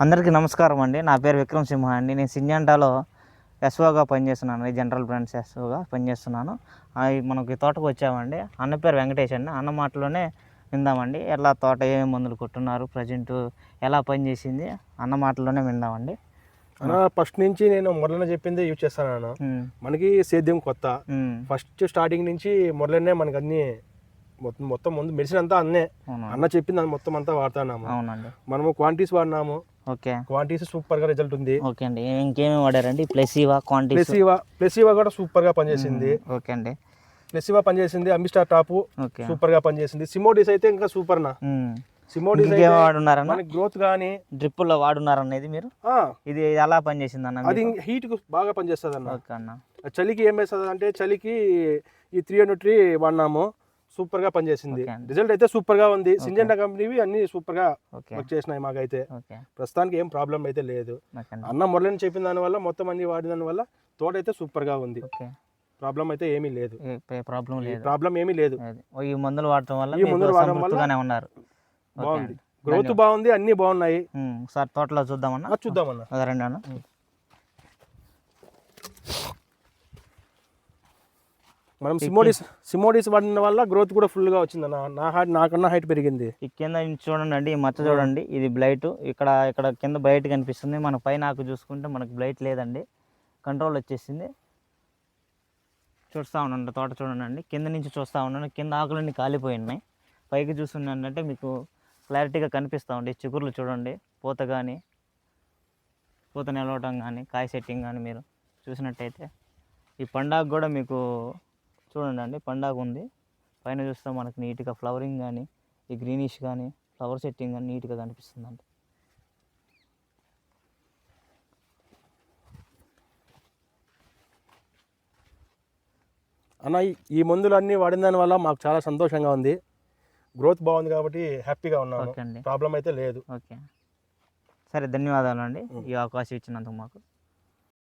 అందరికీ నమస్కారం అండి. నా పేరు విక్రమ్ సింహ అండి. నేను సింజంటాలో ఎస్ఓగా పనిచేస్తున్నాను. జనరల్ బ్రాండ్స్ ఎస్ఓగా పనిచేస్తున్నాను. మనకి తోటకు వచ్చామండి. అన్న పేరు వెంకటేష్ అండి. అన్న మాటలోనే విందామండి. ఎలా తోట ఏమేమి మందులు కొట్టున్నారు, ప్రజెంట్ ఎలా పనిచేసింది అన్న మాటలోనే విందామండి. ఫస్ట్ నుంచి నేను మొదలనే చెప్పింది యూజ్ చేస్తాను. మనకి సేద్యం కొత్త. ఫస్ట్ స్టార్టింగ్ నుంచి మొదలనే మనకి అన్ని మొత్తం ముందు మెడిసిన్ అంతా అన్న చెప్పింది మొత్తం అంతా వాడుతున్నాము. అవునండి. మనము క్వాంటిటీస్ వాడినాము. ఓకే, క్వాంటిటీస్ సూపర్ గా రిజల్ట్ ఉంది. ఓకే అండి. ఇంకేమేమి వాడారండి? ప్లెసివా కూడా సూపర్ గా పనిచేసింది. ఓకే అండి. ప్లెసివా పనిచేసింది. అమిస్టార్ టాప్ సూపర్ గా పనిచేసింది. సిమోడిస్ అయితే ఇంకా సూపర్ నా. సిమోడిస్ వాడున్నారన్న గ్రోత్ గానీ డ్రిప్పుల్లో వాడున్నారనేది మీరు? ఇది ఎలా పనిచేసింది అన్న? అది హీట్ కు బాగా పనిచేస్తుంది అన్న. ఓకే అన్న. చలికి ఏం వేస్తుంది అంటే చలికి ఈ 300 వాడినాము. సూపర్ గా పనిచేసింది. రిజల్ట్ అయితే సూపర్ గా ఉంది. సింజెంటా కంపెనీవి అన్ని సూపర్ గా వర్క్ చేసినాయి. మాకైతే ప్రస్తుతానికి ఏం ప్రాబ్లం అయితే లేదు. అన్న మొదలని చెప్పిన దాని వల్ల మొత్తం అన్ని వాడిన దాని వల్ల తోట అయితే సూపర్ గా ఉంది. ప్రాబ్లం అయితే ఏమీ లేదు. ప్రాబ్లం ఏమీ లేదు. ఈ మందులు వాడటం వల్ల ఉన్నారు. బాగుంది, గ్రోత్ బాగుంది, అన్ని బాగున్నాయి. సార్ తోటలో చూద్దామన్నా. చూద్దామన్నా, రండి అన్న. మనం సిమోడిస్ వాడిన వల్ల గ్రోత్ కూడా ఫుల్ గా వచ్చింది అన్న. నాకన్నా హైట్ పెరిగింది. ఈ కింద చూడండి అండి, ఈ మచ్చ చూడండి. ఇది బ్లైట్. ఇక్కడ కింద బయట కనిపిస్తుంది. మన పైన ఆకు చూసుకుంటే మనకు బ్లైట్ లేదండి, కంట్రోల్ వచ్చేసింది. చూస్తూ ఉండండి, తోట చూడండి అండి. కింద నుంచి చూస్తూ ఉండండి. కింద ఆకులన్నీ కాలిపోయి ఉన్నాయి. పైకి చూస్తుండే మీకు క్లారిటీగా కనిపిస్తూ ఉండి. చిగుర్లు చూడండి, పూత నిలవటం కానీ, కాయ సెట్టింగ్ కానీ మీరు చూసినట్టయితే ఈ పండాకు కూడా మీకు చూడండి అండి, పండాకు ఉంది. పైన చూస్తే మనకు నీట్గా ఫ్లవరింగ్ కానీ, ఈ గ్రీనిష్ కానీ, ఫ్లవర్ సెట్టింగ్ కానీ నీట్గా కనిపిస్తుందండి. అన్న ఈ మందులు అన్నీ వాడిన దాని వల్ల మాకు చాలా సంతోషంగా ఉంది. గ్రోత్ బాగుంది కాబట్టి హ్యాపీగా ఉన్నాము. ప్రాబ్లం అయితే లేదు. ఓకే, సరే, ధన్యవాదాలు అండి ఈ అవకాశం ఇచ్చినందుకు మాకు.